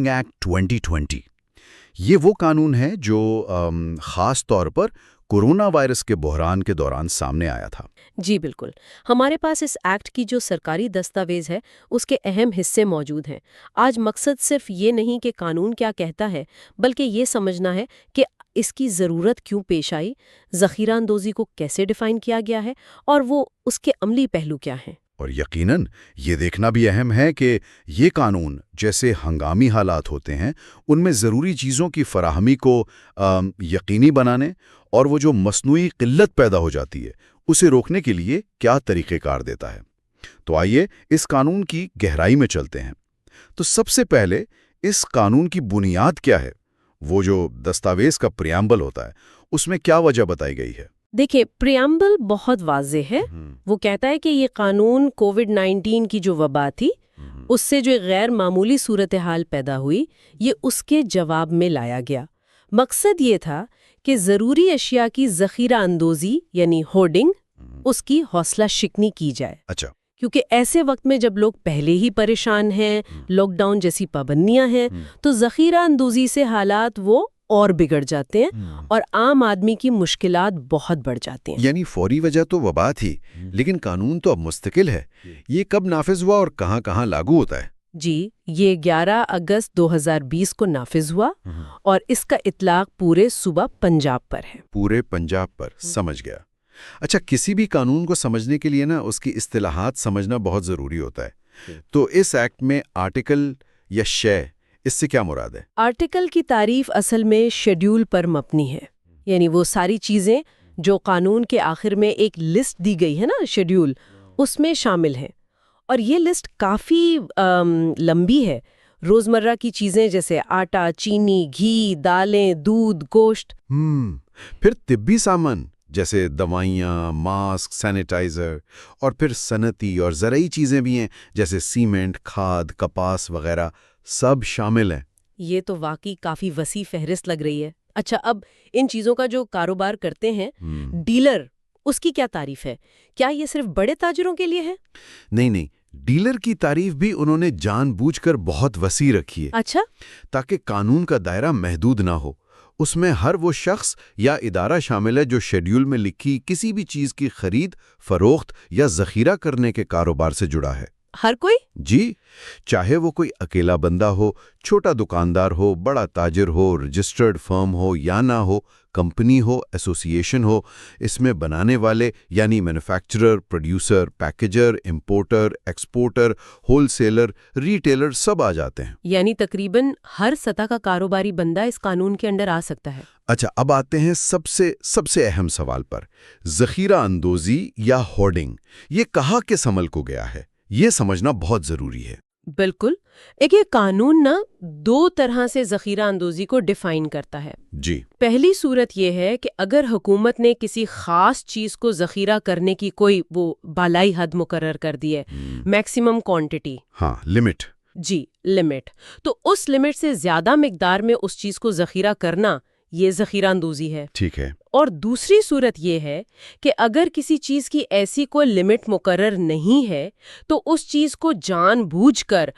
Act 2020 یہ وہ قانون ہے جو خاص طور پر کورونا وائرس کے بحران کے دوران سامنے آیا تھا۔ جی بالکل، ہمارے پاس اس ایکٹ کی جو سرکاری دستاویز ہے اس کے اہم حصے موجود ہیں۔ آج مقصد صرف یہ نہیں کہ قانون کیا کہتا ہے، بلکہ یہ سمجھنا ہے کہ اس کی ضرورت کیوں پیش آئی، ذخیرہ اندوزی کو کیسے ڈیفائن کیا گیا ہے اور وہ اس کے عملی پہلو کیا ہیں۔ اور یقیناً یہ دیکھنا بھی اہم ہے کہ یہ قانون جیسے ہنگامی حالات ہوتے ہیں ان میں ضروری چیزوں کی فراہمی کو یقینی بنانے اور وہ جو مصنوعی قلت پیدا ہو جاتی ہے اسے روکنے کے لیے کیا طریقہ کار دیتا ہے۔ تو آئیے اس قانون کی گہرائی میں چلتے ہیں۔ تو سب سے پہلے اس قانون کی بنیاد کیا ہے؟ وہ جو دستاویز کا پریامبل ہوتا ہے اس میں کیا وجہ بتائی گئی ہے؟ دیکھیں، پریامبل بہت واضح ہے۔ وہ کہتا ہے کہ یہ قانون کووڈ-19 کی جو وبا تھی اس سے جو غیر معمولی صورتحال پیدا ہوئی یہ اس کے جواب میں لایا گیا۔ مقصد یہ تھا کہ ضروری اشیاء کی ذخیرہ اندوزی یعنی ہورڈنگ اس کی حوصلہ شکنی کی جائے۔ اچھا، کیونکہ ایسے وقت میں جب لوگ پہلے ہی پریشان ہیں، لاک ڈاؤن جیسی پابندیاں ہیں، تو ذخیرہ اندوزی سے حالات وہ اور بگڑ جاتے ہیں اور عام آدمی کی مشکلات بہت بڑھ جاتی ہیں۔ یعنی فوری وجہ تو وبا تھی، لیکن قانون تو اب مستقل ہے۔ یہ کب نافذ ہوا اور کہاں کہاں لاگو ہوتا ہے؟ جی، یہ 11 اگست 2020 کو نافذ ہوا اور اس کا اطلاق پورے صوبہ پنجاب پر ہے۔ پورے پنجاب پر، سمجھ گیا۔ اچھا، کسی بھی قانون کو سمجھنے کے لیے نا اس کی اصطلاحات سمجھنا بہت ضروری ہوتا ہے۔ تو اس ایکٹ میں آرٹیکل یا شے، اس سے کیا مراد ہے؟ آرٹیکل کی تعریف اصل میں شیڈیول پر مبنی ہے، یعنی وہ ساری چیزیں جو قانون کے آخر میں ایک لسٹ دی گئی ہے نا، شیڈیول، اس میں شامل ہیں۔ اور یہ لسٹ کافی لمبی ہے۔ روزمرہ کی چیزیں جیسے آٹا، چینی، گھی، دالیں، دودھ، گوشت۔ پھر طبی سامان جیسے دوائیاں، ماسک، سینیٹائزر، اور پھر صنعتی اور زرعی چیزیں بھی ہیں جیسے سیمنٹ، کھاد، کپاس وغیرہ، سب شامل ہیں۔ یہ تو واقعی کافی وسیع فہرست لگ رہی ہے۔ اچھا، اب ان چیزوں کا جو کاروبار کرتے ہیں ڈیلر، اس کی کیا تعریف ہے؟ کیا یہ صرف بڑے تاجروں کے لیے ہے؟ نہیں، ڈیلر کی تعریف بھی انہوں نے جان بوجھ کر بہت وسیع رکھی ہے۔ اچھا، تاکہ قانون کا دائرہ محدود نہ ہو۔ اس میں ہر وہ شخص یا ادارہ شامل ہے جو شیڈیول میں لکھی کسی بھی چیز کی خرید، فروخت یا ذخیرہ کرنے کے کاروبار سے جڑا ہے۔ ہر کوئی؟ جی، چاہے وہ کوئی اکیلا بندہ ہو، چھوٹا دکاندار ہو، بڑا تاجر ہو، رجسٹرڈ فرم ہو یا نہ ہو، کمپنی ہو، ایسوسی ایشن ہو، اس میں بنانے والے یعنی manufacturer, producer, packager, importer, exporter, wholesaler, retailer سب آ جاتے ہیں۔ یعنی تقریباً ہر سطح کا کاروباری بندہ اس قانون کے انڈر آ سکتا ہے۔ اچھا، اب آتے ہیں سب سے اہم سوال پر، ذخیرہ اندوزی یا ہورڈنگ، یہ کہاں کس عمل کو گیا ہے؟ یہ سمجھنا بہت ضروری ہے۔ بالکل، ایک یہ قانون نا دو طرح سے ذخیرہ اندوزی کو ڈیفائن کرتا ہے۔ جی، پہلی صورت یہ ہے کہ اگر حکومت نے کسی خاص چیز کو ذخیرہ کرنے کی کوئی وہ بالائی حد مقرر کر دی ہے، میکسیمم کوانٹٹی، ہاں، لمٹ۔ جی، لمٹ، تو اس لمٹ سے زیادہ مقدار میں اس چیز کو ذخیرہ کرنا یہ ذخیرہ اندوزی ہے۔ ٹھیک ہے۔ اور دوسری صورت یہ ہے کہ اگر کسی چیز کی ایسی کوئی لمٹ مقرر نہیں ہے تو اس چیز کو جان بوجھ کر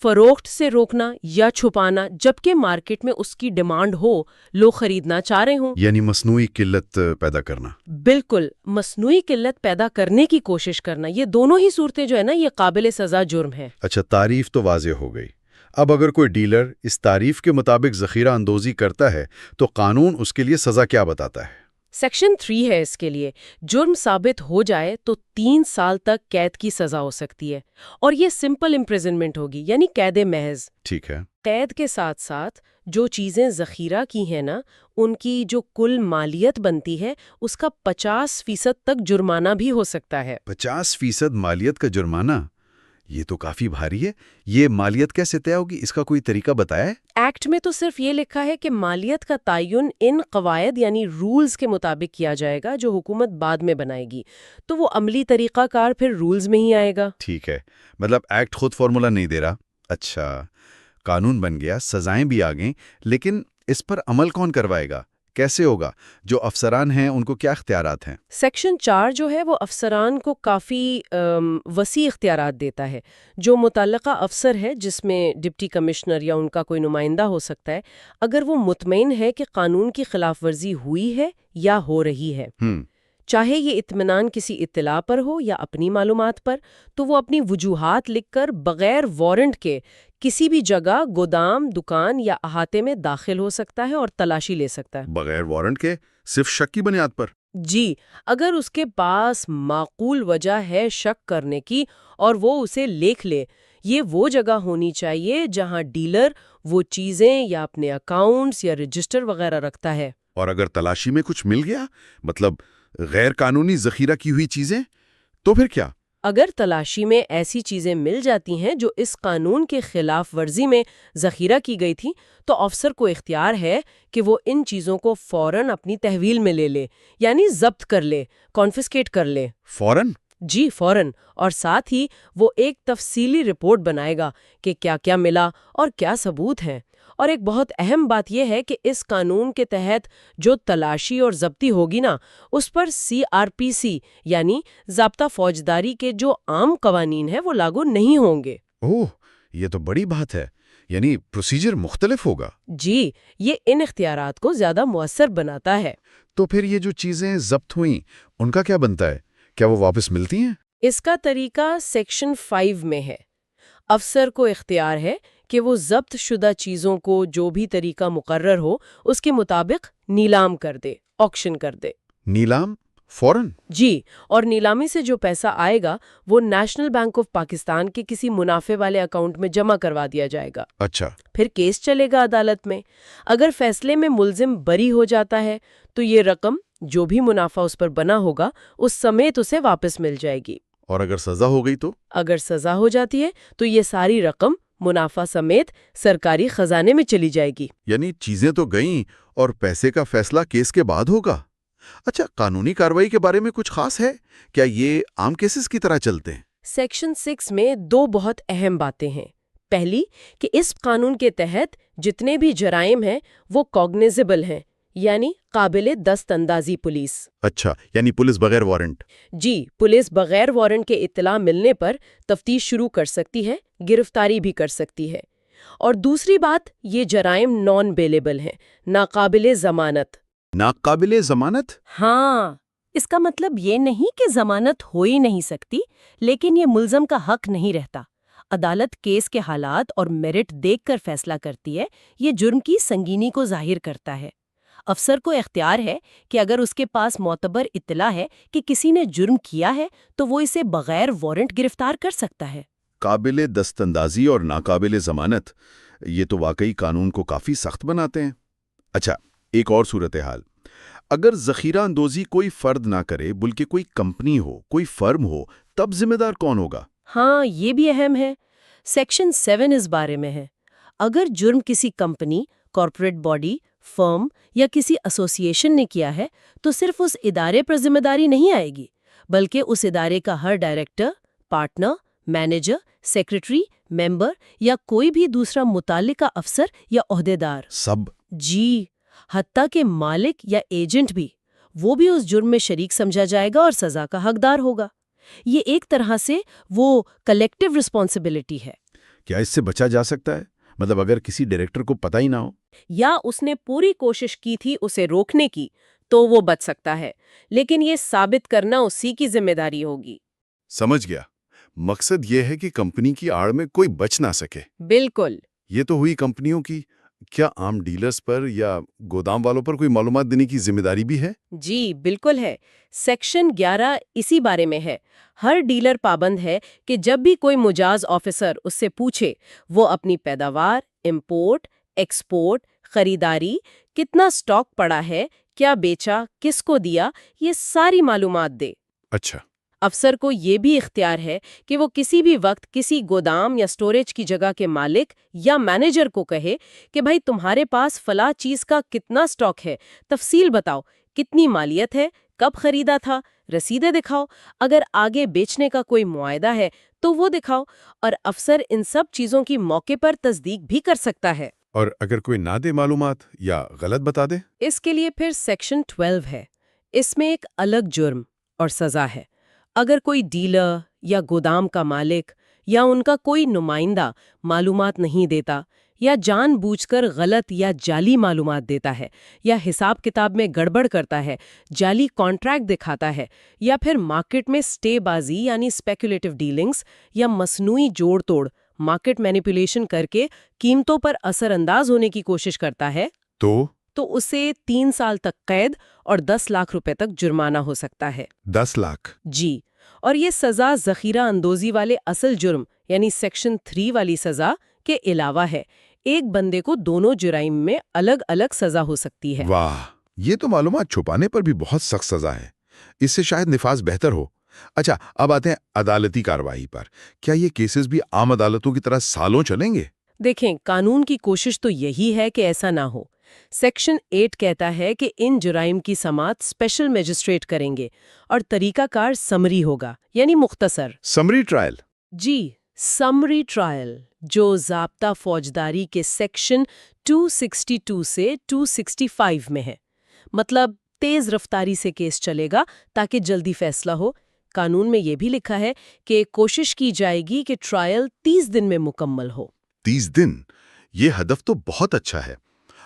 فروخت سے روکنا یا چھپانا جبکہ مارکیٹ میں اس کی ڈیمانڈ ہو، لوگ خریدنا چاہ رہے ہوں۔ یعنی مصنوعی قلت پیدا کرنا۔ بالکل، مصنوعی قلت پیدا کرنے کی کوشش کرنا، یہ دونوں ہی صورتیں جو ہے نا یہ قابل سزا جرم ہے۔ اچھا، تعریف تو واضح ہو گئی۔ اب اگر کوئی ڈیلر اس تعریف کے مطابق ذخیرہ اندوزی کرتا ہے تو قانون اس کے لیے سزا کیا بتاتا ہے؟ سیکشن 3 ہے اس کے لیے۔ جرم ثابت ہو جائے تو 3 سال تک قید کی سزا ہو سکتی ہے، اور یہ سمپل امپریزنمنٹ ہوگی، یعنی قید محض۔ ٹھیک ہے۔ قید کے ساتھ ساتھ جو چیزیں ذخیرہ کی ہیں نا ان کی جو کل مالیت بنتی ہے اس کا 50% تک جرمانہ بھی ہو سکتا ہے۔ 50% مالیت کا جرمانہ؟ یہ تو کافی بھاری ہے۔ یہ مالیت کیسے طے ہوگی؟ اس کا کوئی طریقہ بتایا ہے؟ ایکٹ میں تو صرف یہ لکھا ہے کہ مالیت کا تعین ان قواعد یعنی رولز کے مطابق کیا جائے گا جو حکومت بعد میں بنائے گی، تو وہ عملی طریقہ کار پھر رولز میں ہی آئے گا۔ ٹھیک ہے، مطلب ایکٹ خود فارمولا نہیں دے رہا۔ اچھا، قانون بن گیا، سزائیں بھی آ گئیں، لیکن اس پر عمل کون کروائے گا؟ کیسے ہوگا؟ جو افسران ہیں ان کو کیا اختیارات ہیں؟ سیکشن 4 جو ہے وہ افسران کو کافی وسیع اختیارات دیتا ہے. جو متعلقہ افسر ہے جس میں ڈپٹی کمشنر یا ان کا کوئی نمائندہ ہو سکتا ہے، اگر وہ مطمئن ہے کہ قانون کی خلاف ورزی ہوئی ہے یا ہو رہی ہے، چاہے یہ اطمینان کسی اطلاع پر ہو یا اپنی معلومات پر، تو وہ اپنی وجوہات لکھ کر بغیر وارنٹ کے کسی بھی جگہ، گودام، دکان یا احاطے میں داخل ہو سکتا ہے اور تلاشی لے سکتا ہے. بغیر وارنٹ کے؟ صرف شک کی بنیاد پر؟ جی، اگر اس کے پاس معقول وجہ ہے شک کرنے کی اور وہ اسے لکھ لے. یہ وہ جگہ ہونی چاہیے جہاں ڈیلر وہ چیزیں یا اپنے اکاؤنٹس یا رجسٹر وغیرہ رکھتا ہے. اور اگر تلاشی میں کچھ مل گیا، مطلب غیر قانونی ذخیرہ کی ہوئی چیزیں، تو پھر کیا؟ اگر تلاشی میں ایسی چیزیں مل جاتی ہیں جو اس قانون کے خلاف ورزی میں ذخیرہ کی گئی تھی، تو افسر کو اختیار ہے کہ وہ ان چیزوں کو فوراً اپنی تحویل میں لے لے، یعنی ضبط کر لے، کانفسکیٹ کر لے. فوراً؟ جی فوراً. اور ساتھ ہی وہ ایک تفصیلی رپورٹ بنائے گا کہ کیا کیا ملا اور کیا ثبوت ہیں. اور ایک بہت اہم بات یہ ہے کہ اس قانون کے تحت جو تلاشی اور ضبطی ہوگی نا، اس پر CRPC یعنی ضابطہ فوجداری کے جو عام قوانین ہیں وہ لاگو نہیں ہوں گے. اوہ، یہ تو بڑی بات ہے. یعنی پروسیجر مختلف ہوگا. جی، یہ ان اختیارات کو زیادہ مؤثر بناتا ہے. تو پھر یہ جو چیزیں ضبط ہوئیں، ان کا کیا بنتا ہے؟ کیا وہ واپس ملتی ہیں؟ اس کا طریقہ سیکشن 5 میں ہے. افسر کو اختیار ہے کہ وہ ضبط شدہ چیزوں کو جو بھی طریقہ مقرر ہو اس کے مطابق نیلام کر دے، آکشن کر دے. نیلام؟ فوراً؟ جی، اور نیلامی سے جو پیسہ آئے گا وہ نیشنل بینک آف پاکستان کے کسی منافع والے اکاؤنٹ میں جمع کروا دیا جائے گا. اچھا. پھر کیس چلے گا عدالت میں. اگر فیصلے میں ملزم بری ہو جاتا ہے تو یہ رقم جو بھی منافع اس پر بنا ہوگا اس سمیت اسے واپس مل جائے گی. اور اگر سزا ہو گئی تو؟ اگر سزا ہو جاتی ہے تو یہ ساری رقم منافع سمیت سرکاری خزانے میں چلی جائے گی. یعنی چیزیں تو گئیں اور پیسے کا فیصلہ کیس کے بعد ہوگا. اچھا، قانونی کارروائی کے بارے میں کچھ خاص ہے؟ کیا یہ عام کیسز کی طرح چلتے ہیں؟ سیکشن 6 میں 2 بہت اہم باتیں ہیں. پہلی کہ اس قانون کے تحت جتنے بھی جرائم ہیں وہ کوگنیزیبل ہیں، یعنی قابل دست اندازی پولیس. اچھا، یعنی پولیس بغیر وارنٹ؟ جی، پولیس بغیر وارنٹ کے اطلاع ملنے پر تفتیش شروع کر سکتی ہے، گرفتاری بھی کر سکتی ہے. اور دوسری بات، یہ جرائم نان بیلیبل ہیں، ناقابل ضمانت. ناقابل ضمانت؟ ہاں، اس کا مطلب یہ نہیں کہ ضمانت ہو ہی نہیں سکتی، لیکن یہ ملزم کا حق نہیں رہتا. عدالت کیس کے حالات اور میرٹ دیکھ کر فیصلہ کرتی ہے. یہ جرم کی سنگینی کو ظاہر کرتا ہے. افسر کو اختیار ہے کہ اگر اس کے پاس معتبر اطلاع ہے کہ کسی نے جرم کیا ہے تو وہ اسے بغیر وارنٹ گرفتار کر سکتا ہے. قابل دست اندازی اور ناقابل ضمانت، یہ تو واقعی قانون کو کافی سخت بناتے ہیں. اچھا، ایک اور صورتحال. اگر ذخیرہ اندوزی کوئی فرد نہ کرے بلکہ کوئی کمپنی ہو، کوئی فرم ہو، تب ذمہ دار کون ہوگا؟ ہاں، یہ بھی اہم ہے. سیکشن 7 اس بارے میں ہے. اگر جرم کسی کمپنی، کارپوریٹ باڈی، فرم یا کسی ایسوسی ایشن نے کیا ہے تو صرف اس ادارے پر ذمہ داری نہیں آئے گی، بلکہ اس ادارے کا ہر ڈائریکٹر، پارٹنر، مینیجر، سیکریٹری، ممبر یا کوئی بھی دوسرا متعلقہ افسر یا عہدیدار. سب؟ جی، حتیٰ کہ مالک یا ایجنٹ بھی، وہ بھی اس جرم میں شریک سمجھا جائے گا اور سزا کا حقدار ہوگا. یہ ایک طرح سے وہ کلیکٹیو رسپانسبلٹی ہے. کیا اس سے بچا جا سکتا ہے؟ مطلب اگر کسی ڈائریکٹر کو پتہ ہی نہ ہو یا اس نے پوری کوشش کی تھی اسے روکنے کی تو وہ بچ سکتا ہے، لیکن یہ ثابت کرنا اسی کی ذمہ داری ہوگی. سمجھ گیا. مقصد یہ ہے کہ کمپنی کی آڑ میں کوئی بچ نہ سکے. بالکل. یہ تو ہوئی کمپنیوں کی. کیا عام ڈیلرز پر یا گودام والوں پر کوئی معلومات دینے کی ذمہ داری بھی ہے؟ جی بالکل ہے. سیکشن 11 اسی بارے میں ہے. ہر ڈیلر پابند ہے کہ جب بھی کوئی مجاز آفیسر اس سے پوچھے وہ اپنی پیداوار، امپورٹ، ایکسپورٹ، خریداری، کتنا سٹاک پڑا ہے، کیا بیچا، کس کو دیا، یہ ساری معلومات دے. اچھا. افسر کو یہ بھی اختیار ہے کہ وہ کسی بھی وقت کسی گودام یا سٹوریج کی جگہ کے مالک یا مینیجر کو کہے کہ بھائی تمہارے پاس فلاں چیز کا کتنا سٹاک ہے، تفصیل بتاؤ، کتنی مالیت ہے، کب خریدا تھا، رسیدیں دکھاؤ، اگر آگے بیچنے کا کوئی معاہدہ ہے تو وہ دکھاؤ. اور افسر ان سب چیزوں کی موقع پر تصدیق بھی کر سکتا ہے. اور اگر کوئی نہ دے معلومات یا غلط بتا دے؟ اس کے لیے پھر سیکشن 12 ہے۔ اس میں ایک الگ جرم اور سزا ہے۔ اگر کوئی ڈیلر یا گودام کا مالک یا ان کا کوئی نمائندہ معلومات نہیں دیتا یا جان بوجھ کر غلط یا جعلی معلومات دیتا ہے یا حساب کتاب میں گڑبڑ کرتا ہے، جعلی کانٹریکٹ دکھاتا ہے یا پھر مارکیٹ میں سٹے بازی یعنی اسپیکولیٹو ڈیلنگز یا مصنوعی جوڑ توڑ مارکیٹ مینیپولیشن کر کے قیمتوں پر اثر انداز ہونے کی کوشش کرتا ہے تو اسے 3 سال تک قید اور 10 لاکھ روپے تک جرمانہ ہو سکتا ہے۔ 10 لاکھ؟ جی، اور یہ سزا ذخیرہ اندوزی والے اصل جرم یعنی سیکشن 3 والی سزا کے علاوہ ہے۔ ایک بندے کو دونوں جرائم میں الگ الگ سزا ہو سکتی ہے۔ واہ، یہ تو معلومات چھپانے پر بھی بہت سخت سزا ہے۔ اس سے شاید نفاذ بہتر ہو۔ اچھا، اب آتے ہیں عدالتی کارروائی پر۔ کیا یہ کیسز بھی عام عدالتوں کی طرح سالوں چلیں گے؟ دیکھیں، قانون کی کوشش تو یہی ہے کہ ایسا نہ ہو۔ سیکشن 8 کہتا ہے کہ ان جرائم کی سماعت اسپیشل میجسٹریٹ کریں گے اور طریقہ کار سمری ہوگا، یعنی مختصر۔ Summary trial? جی، سمری ٹرائل، جو ضابطہ فوجداری کے سیکشن 262 سے 265 میں ہے۔ مطلب تیز رفتاری سے کیس چلے گا تاکہ جلدی فیصلہ ہو۔ قانون میں یہ بھی لکھا ہے کہ کوشش کی جائے گی کہ ٹرائل 30 دن میں مکمل ہو۔ 30 دن؟ یہ ہدف تو بہت اچھا ہے۔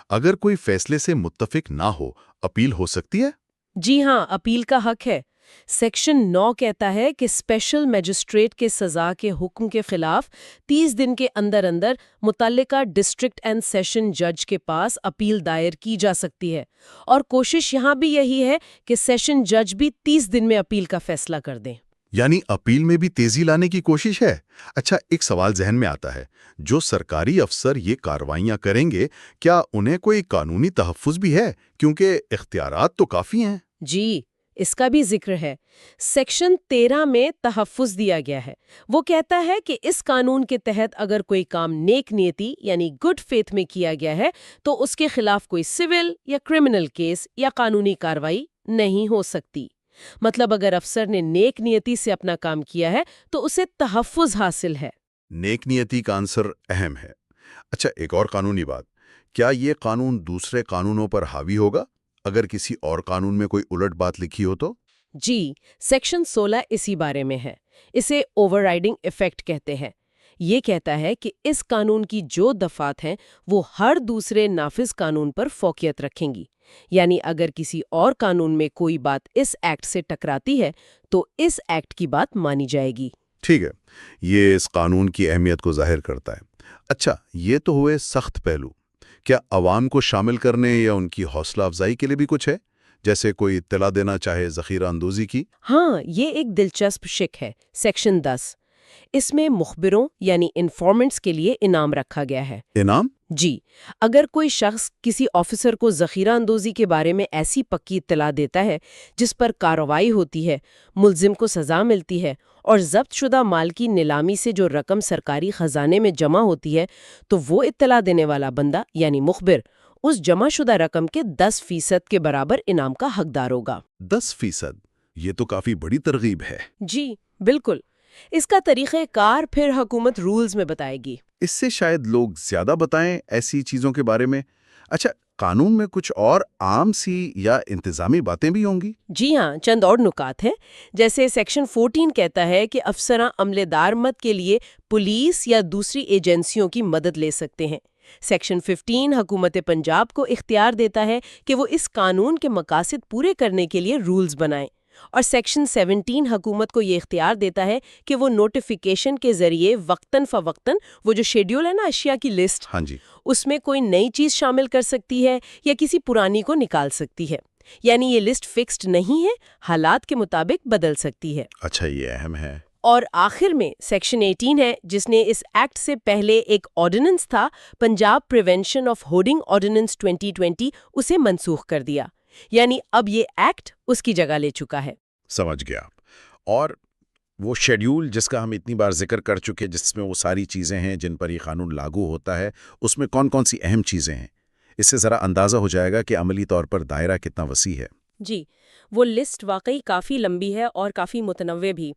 اگر کوئی فیصلے سے متفق نہ ہو، اپیل ہو سکتی ہے؟ جی ہاں، اپیل کا حق ہے۔ سیکشن 9 کہتا ہے کہ اسپیشل میجسٹریٹ کے سزا کے حکم کے خلاف 30 دن کے اندر اندر متعلقہ ڈسٹرکٹ اینڈ سیشن جج کے پاس اپیل دائر کی جا سکتی ہے، اور کوشش یہاں بھی یہی ہے کہ سیشن جج بھی 30 دن میں اپیل کا فیصلہ کر دیں۔ یعنی اپیل میں بھی تیزی لانے کی کوشش ہے۔ اچھا، ایک سوال ذہن میں آتا ہے، جو سرکاری افسر یہ کارروائیاں کریں گے، کیا انہیں کوئی قانونی تحفظ بھی ہے؟ کیونکہ اختیارات تو کافی ہیں۔ جی، اس کا بھی ذکر ہے۔ سیکشن 13 میں تحفظ دیا گیا ہے۔ وہ کہتا ہے کہ اس قانون کے تحت اگر کوئی کام نیک نیتی یعنی گڈ فیتھ میں کیا گیا ہے تو اس کے خلاف کوئی سول یا کرمنل کیس یا قانونی کارروائی نہیں ہو سکتی۔ مطلب اگر افسر نے نیک نیتی سے اپنا کام کیا ہے تو اسے تحفظ حاصل ہے۔ نیک نیتی کا عنصر اہم ہے۔ اچھا، ایک اور قانونی بات، کیا یہ قانون دوسرے قانونوں پر حاوی ہوگا اگر کسی اور قانون میں کوئی الٹ بات لکھی ہو تو؟ جی، سیکشن 16 اسی بارے میں ہے۔ اسے اوور رائڈنگ ایفیکٹ کہتے ہیں۔ یہ کہتا ہے کہ اس قانون کی جو دفعات ہیں وہ ہر دوسرے نافذ قانون پر فوقیت رکھیں گی۔ یعنی اگر کسی اور قانون میں کوئی بات اس ایکٹ سے ٹکراتی ہے تو اس ایکٹ کی بات مانی جائے گی۔ ٹھیک ہے، یہ اس قانون کی اہمیت کو ظاہر کرتا ہے۔ اچھا، یہ تو ہوئے سخت پہلو۔ کیا عوام کو شامل کرنے یا ان کی حوصلہ افزائی کے لیے بھی کچھ ہے؟ جیسے کوئی اطلاع دینا چاہے ذخیرہ اندوزی کی؟ ہاں، یہ ایک دلچسپ شق ہے۔ سیکشن 10 اس میں مخبروں یعنی انفارمنٹس کے لیے انعام رکھا گیا ہے۔ انعام؟ جی، اگر کوئی شخص کسی آفیسر کو ذخیرہ اندوزی کے بارے میں ایسی پکی اطلاع دیتا ہے جس پر کارروائی ہوتی ہے، ملزم کو سزا ملتی ہے اور ضبط شدہ مال کی نیلامی سے جو رقم سرکاری خزانے میں جمع ہوتی ہے، تو وہ اطلاع دینے والا بندہ یعنی مخبر اس جمع شدہ رقم کے 10% کے برابر انعام کا حقدار ہوگا۔ 10%؟ یہ تو کافی بڑی ترغیب ہے۔ جی بالکل، اس کا طریقہ کار پھر حکومت رولز میں بتائے گی۔ اس سے شاید لوگ زیادہ بتائیں ایسی چیزوں کے بارے میں۔ اچھا، قانون میں کچھ اور عام سی یا انتظامی باتیں بھی ہوں گی؟ جی ہاں، چند اور نکات ہیں۔ جیسے سیکشن 14 کہتا ہے کہ افسراں عملے دار مد کے لیے پولیس یا دوسری ایجنسیوں کی مدد لے سکتے ہیں۔ سیکشن 15 حکومت پنجاب کو اختیار دیتا ہے کہ وہ اس قانون کے مقاصد پورے کرنے کے لیے رولز بنائیں، اور سیکشن 17 حکومت کو یہ اختیار دیتا ہے کہ وہ نوٹیفیکیشن کے ذریعے وقتاً فوقتاً وہ جو شیڈیول ہے نا اشیاء کی لسٹ، ہاں جی، اس میں کوئی نئی چیز شامل کر سکتی ہے یا کسی پرانی کو نکال سکتی ہے۔ یعنی یہ لسٹ فکسڈ نہیں ہے، حالات کے مطابق بدل سکتی ہے۔ اچھا، یہ اہم ہے۔ اور آخر میں سیکشن 18 ہے جس نے اس ایکٹ سے پہلے ایک آرڈیننس تھا، Punjab prevention of hoarding ordinance 2020، اسے منسوخ کر دیا۔ یعنی اب یہ ایکٹ اس کی جگہ لے چکا ہے۔ سمجھ گیا۔ اور وہ شیڈیول جس کا ہم اتنی بار ذکر کر چکے، جس میں وہ ساری چیزیں ہیں جن پر یہ قانون لاگو ہوتا ہے، اس میں کون کون سی اہم چیزیں ہیں؟ اس سے ذرا اندازہ ہو جائے گا کہ عملی طور پر دائرہ کتنا وسیع ہے۔ جی، وہ لسٹ واقعی کافی لمبی ہے اور کافی متنوع بھی۔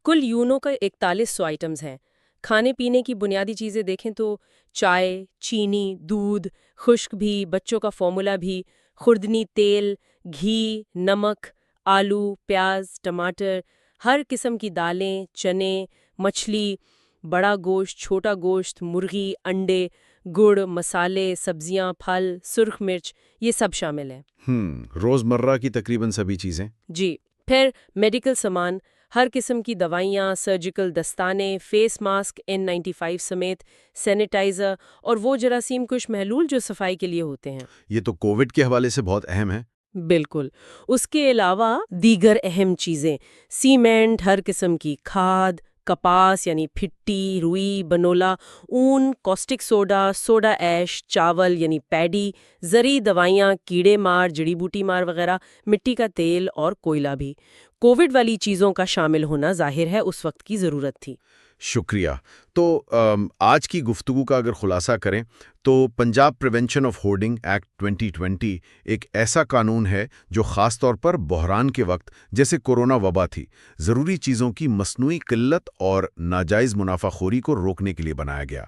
کل یونو کا 4100 آئٹمز ہیں۔ کھانے پینے کی بنیادی چیزیں دیکھیں تو چائے، چینی، دودھ، خشک بھی، بچوں کا فارمولا بھی، خوردنی تیل، گھی، نمک، آلو، پیاز، ٹماٹر، ہر قسم کی دالیں، چنے، مچھلی، بڑا گوشت، چھوٹا گوشت، مرغی، انڈے، گڑ، مسالے، سبزیاں، پھل، سرخ مرچ، یہ سب شامل ہیں۔ روزمرہ کی تقریباً سبھی چیزیں۔ جی، پھر میڈیکل سامان، ہر قسم کی دوائیاں، سرجیکل دستانے، فیس ماسک N95 سمیت، سینیٹائزر اور وہ جراثیم کش محلول جو صفائی کے لیے ہوتے ہیں۔ یہ تو کووڈ کے حوالے سے بہت اہم ہے۔ بالکل۔ اس کے علاوہ دیگر اہم چیزیں سیمنٹ، ہر قسم کی کھاد، کپاس یعنی پھٹی، روئی، بنولا، اون، کاسٹک سوڈا، سوڈا ایش، چاول یعنی پیڈی، زرعی دوائیاں، کیڑے مار، جڑی بوٹی مار وغیرہ، مٹی کا تیل اور کوئلہ بھی۔ کووڈ والی چیزوں کا شامل ہونا ظاہر ہے اس وقت کی ضرورت تھی۔ شکریہ۔ تو آج کی گفتگو کا اگر خلاصہ کریں تو Punjab prevention of hoarding act 2020 ایک ایسا قانون ہے جو خاص طور پر بحران کے وقت جیسے کورونا وبا تھی ضروری چیزوں کی مصنوعی قلت اور ناجائز منافع خوری کو روکنے کے لیے بنایا گیا۔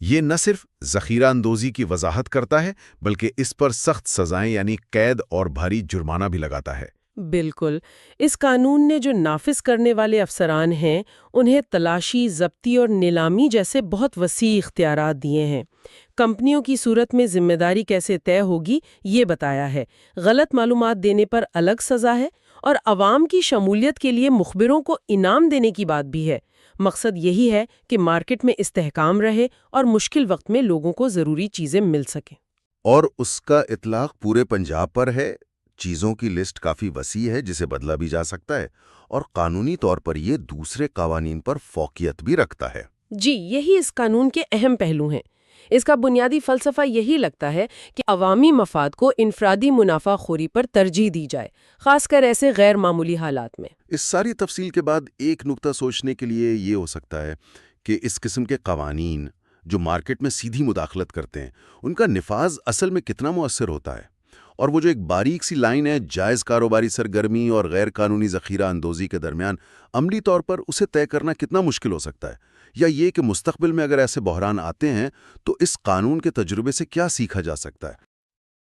یہ نہ صرف ذخیرہ اندوزی کی وضاحت کرتا ہے بلکہ اس پر سخت سزائیں یعنی قید اور بھاری جرمانہ بھی لگاتا ہے۔ بالکل۔ اس قانون نے جو نافذ کرنے والے افسران ہیں انہیں تلاشی، ضبطی اور نیلامی جیسے بہت وسیع اختیارات دیے ہیں۔ کمپنیوں کی صورت میں ذمہ داری کیسے طے ہوگی یہ بتایا ہے، غلط معلومات دینے پر الگ سزا ہے اور عوام کی شمولیت کے لیے مخبروں کو انعام دینے کی بات بھی ہے۔ مقصد یہی ہے کہ مارکیٹ میں استحکام رہے اور مشکل وقت میں لوگوں کو ضروری چیزیں مل سکیں۔ اور اس کا اطلاق پورے پنجاب پر ہے۔ چیزوں کی لسٹ کافی وسیع ہے جسے بدلا بھی جا سکتا ہے اور قانونی طور پر یہ دوسرے قوانین پر فوقیت بھی رکھتا ہے۔ جی، یہی اس قانون کے اہم پہلو ہیں۔ اس کا بنیادی فلسفہ یہی لگتا ہے کہ عوامی مفاد کو انفرادی منافع خوری پر ترجیح دی جائے، خاص کر ایسے غیر معمولی حالات میں۔ اس ساری تفصیل کے بعد ایک نقطہ سوچنے کے لیے یہ ہو سکتا ہے کہ اس قسم کے قوانین جو مارکیٹ میں سیدھی مداخلت کرتے ہیں ان کا نفاذ اصل میں کتنا مؤثر ہوتا ہے، اور وہ جو ایک باریک سی لائن ہے جائز کاروباری سرگرمی اور غیر قانونی ذخیرہ اندوزی کے درمیان عملی طور پر اسے طے کرنا کتنا مشکل ہو سکتا ہے، یا یہ کہ مستقبل میں اگر ایسے بحران آتے ہیں تو اس قانون کے تجربے سے کیا سیکھا جا سکتا ہے۔